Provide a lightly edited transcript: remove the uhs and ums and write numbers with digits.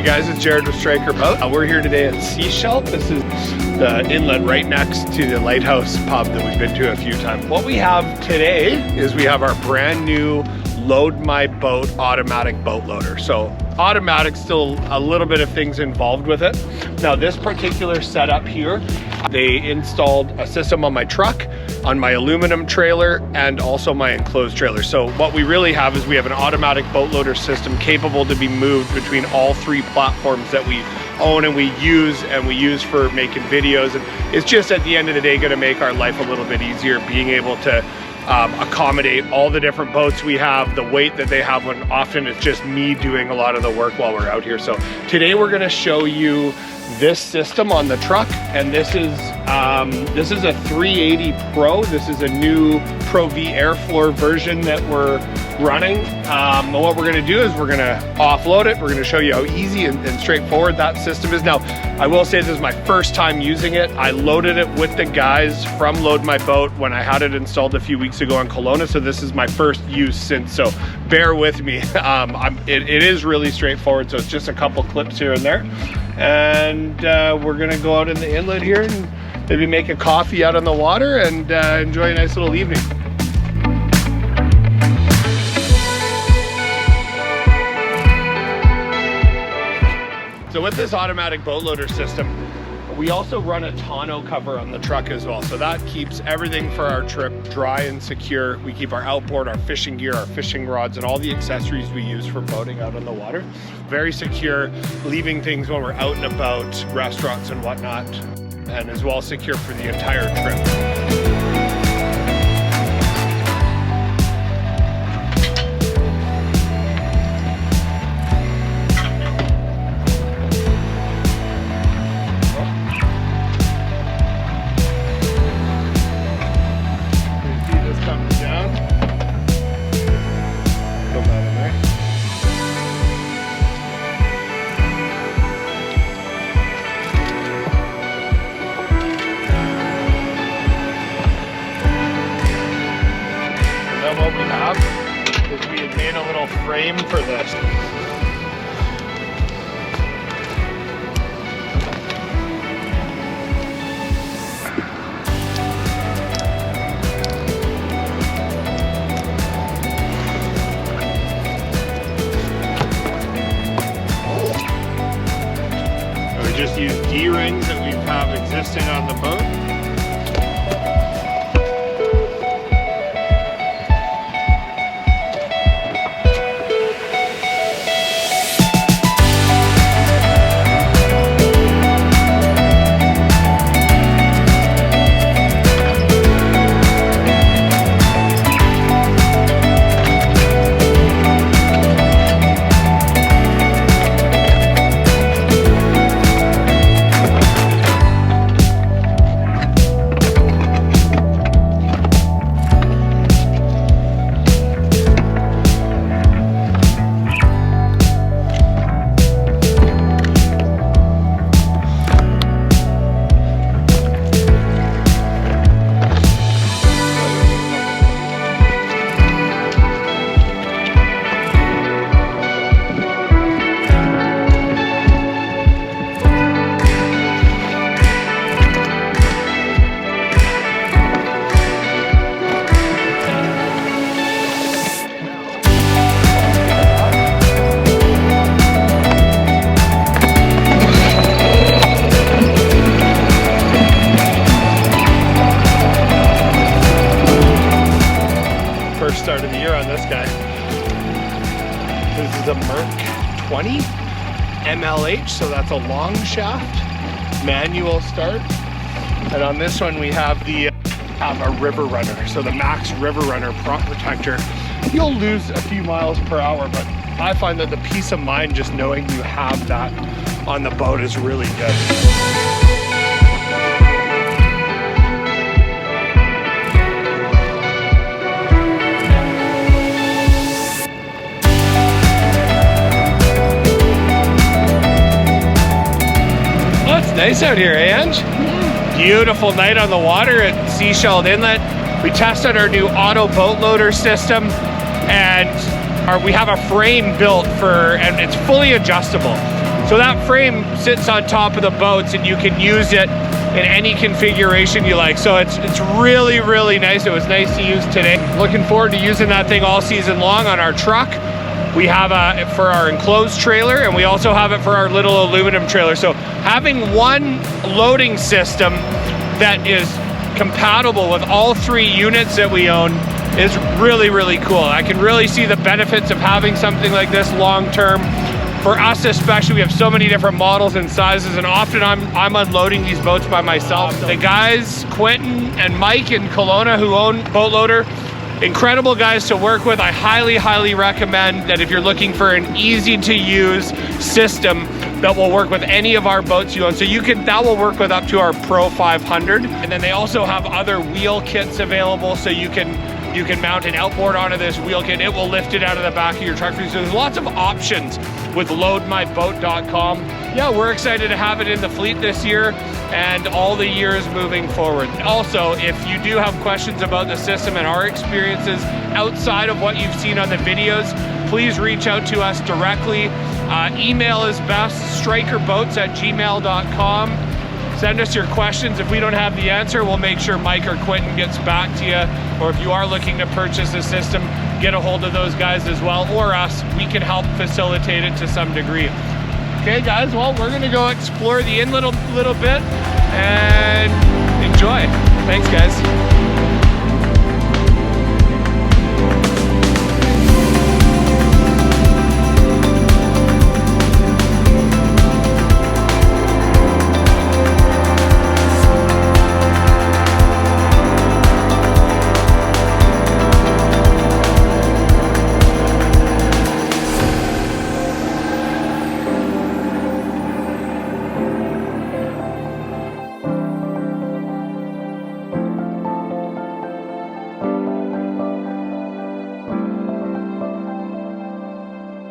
Hey guys, it's Jared with Stryker Boat. We're here today at Seashell. This is the inlet right next to the Lighthouse pub that we've been to a few times. What we have today is we have our brand new Load My Boat automatic boat loader. So automatic, still a little bit of things involved with it. Now this particular setup here, they installed a system on my truck, on my aluminum trailer, and also my enclosed trailer. So what we really have is we have an automatic boat loader system capable to be moved between all three platforms that we own and we use for making videos. And it's just at the end of the day going to make our life a little bit easier, being able to accommodate all the different boats we have, the weight that they have, when often it's just me doing a lot of the work while we're out here. So today we're going to show you this system on the truck, and this is a 380 Pro. This is a new Pro V airfloor version that we're running. What we're going to do is we're going to offload it. We're going to show you how easy and straightforward that system is. Now, I will say this is my first time using it. I loaded it with the guys from Load My Boat when I had it installed a few weeks ago in Kelowna, so this is my first use since, so bear with me. It is really straightforward, so it's just a couple clips here and there. And we're gonna go out in the inlet here and maybe make a coffee out on the water and enjoy a nice little evening. So with this automatic boat loader system, we also run a tonneau cover on the truck as well. So that keeps everything for our trip dry and secure. We keep our outboard, our fishing gear, our fishing rods, and all the accessories we use for boating out on the water. Very secure, leaving things when we're out and about, restaurants and whatnot, and as well secure for the entire trip. What we have is we had made a little frame for this. So we just use D-rings that we have existing on the boat. Start of the year on this guy. This is a Merc 20 MLH, so that's a long shaft, manual start. And on this one we have a river runner, so the Max River Runner prop protector. You'll lose a few miles per hour, but I find that the peace of mind just knowing you have that on the boat is really good. Nice out here, eh, Ange? Beautiful night on the water at Seashell Inlet. We tested our new auto boat loader system, and we have a frame built and it's fully adjustable. So that frame sits on top of the boats and you can use it in any configuration you like. So it's really, really nice. It was nice to use today. Looking forward to using that thing all season long on our truck. We have it for our enclosed trailer, and we also have it for our little aluminum trailer. So having one loading system that is compatible with all 3 units that we own is really, really cool. I can really see the benefits of having something like this long term. For us especially, we have so many different models and sizes, and often I'm unloading these boats by myself. The guys, Quentin and Mike in Kelowna, who own Boatloader, incredible guys to work with. I highly, highly recommend that if you're looking for an easy to use system that will work with any of our boats you own. So that will work with up to our Pro 500. And then they also have other wheel kits available, so you can mount an outboard onto this wheel kit. It will lift it out of the back of your truck for you. So there's lots of options with loadmyboat.com. Yeah, we're excited to have it in the fleet this year and all the years moving forward. Also, if you do have questions about the system and our experiences outside of what you've seen on the videos, please reach out to us directly. Email is best, strikerboats@gmail.com. Send us your questions. If we don't have the answer, we'll make sure Mike or Quentin gets back to you. Or if you are looking to purchase a system, get a hold of those guys as well, or us. We can help facilitate it to some degree. Okay guys, well, we're gonna go explore the inlet a little bit and enjoy. Thanks guys.